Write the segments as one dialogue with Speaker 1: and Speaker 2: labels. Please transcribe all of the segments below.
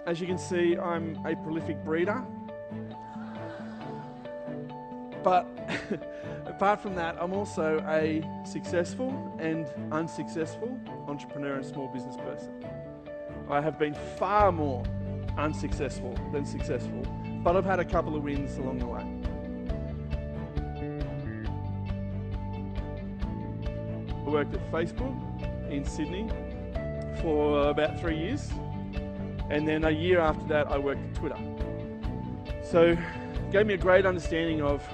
Speaker 1: As you can see, I'm a prolific breeder. But apart from that, I'm also a successful and unsuccessful entrepreneur and small business person. I have been far more unsuccessful than successful, but I've had a couple of wins along the way. I worked at Facebook in Sydney for about 3 years, and then a year after that I worked at Twitter. So it gave me a great understanding of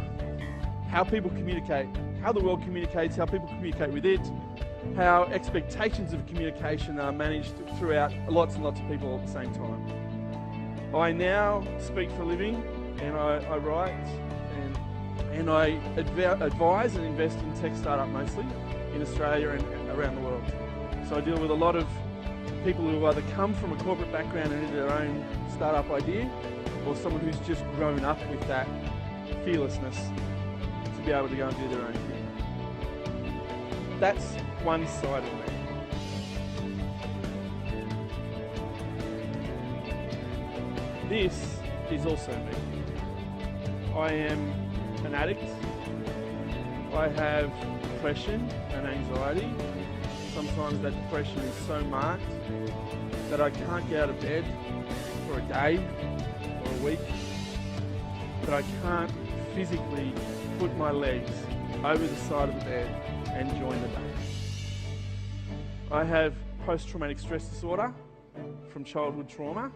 Speaker 1: how people communicate, how the world communicates, how people communicate with it, how expectations of communication are managed throughout lots and lots of people at the same time. I now speak for a living, and I write and I advise and invest in tech startup mostly in Australia and around the world. So I deal with a lot of people who either come from a corporate background and into their own startup idea, or someone who's just grown up with that fearlessness to be able to go and do their own thing. That's one side of me. This is also me. I am an addict. I have depression and anxiety. Sometimes that depression is so marked that I can't get out of bed for a day or a week, that I can't physically put my legs over the side of the bed and join the day. I have post-traumatic stress disorder from childhood trauma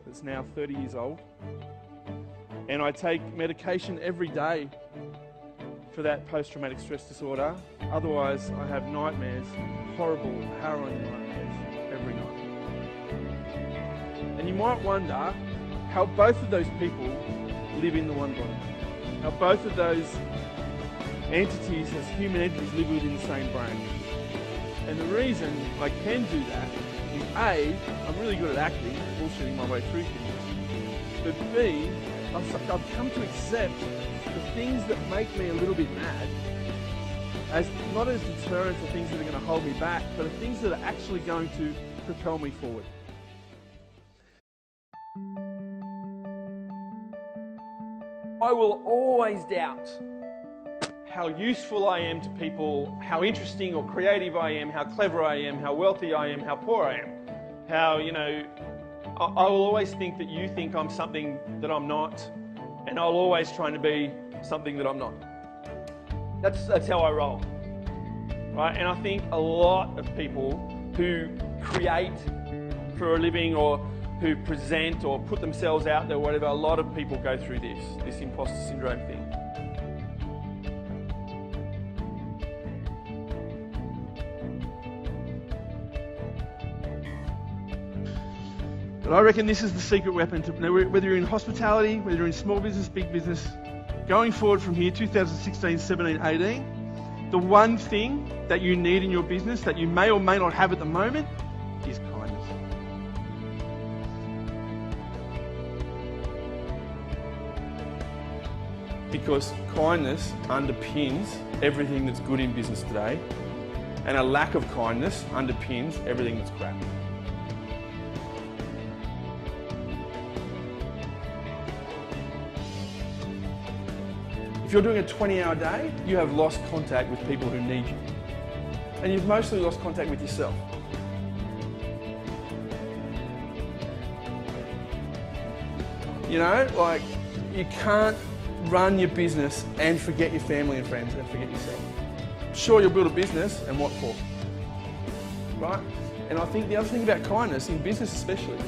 Speaker 1: that's now 30 years old, and I take medication every day for that post-traumatic stress disorder. Otherwise, I have nightmares, horrible, harrowing nightmares every night. And you might wonder how both of those people live in the one body, how both of those entities, as human entities, live within the same brain. And the reason I can do that is A, I'm really good at acting, bullshitting my way through things, but B, I've come to accept the things that make me a little bit mad as not as deterrents or things that are going to hold me back, but as things that are actually going to propel me forward. I will always doubt how useful I am to people, how interesting or creative I am, how clever I am, how wealthy I am, how poor I am. How, I will always think that you think I'm something that I'm not, and I'll always try to be something that I'm not. That's how I roll, right? And I think a lot of people who create for a living or who present or put themselves out there, whatever, a lot of people go through this imposter syndrome thing. But I reckon this is the secret weapon to, whether you're in hospitality, whether you're in small business, big business, going forward from here, 2016, 17, 18, the one thing that you need in your business that you may or may not have at the moment is kindness. Because kindness underpins everything that's good in business today, and a lack of kindness underpins everything that's crap. If you're doing a 20-hour day, you have lost contact with people who need you. And you've mostly lost contact with yourself. You can't run your business and forget your family and friends and forget yourself. Sure, you'll build a business, and what for? Right? And I think the other thing about kindness, in business especially,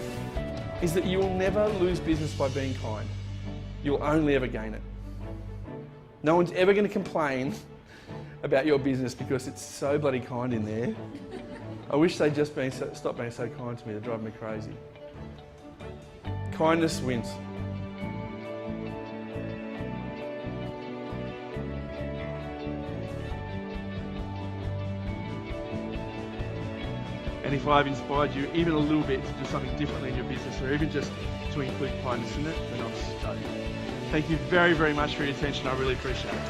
Speaker 1: is that you will never lose business by being kind. You'll only ever gain it. No one's ever going to complain about your business because it's so bloody kind in there. I wish they'd just stop being so kind to me. They're driving me crazy. Kindness wins. And if I've inspired you even a little bit to do something differently in your business, or even just to include kindness in it, then I'm stoked. Thank you very, very much for your attention. I really appreciate it.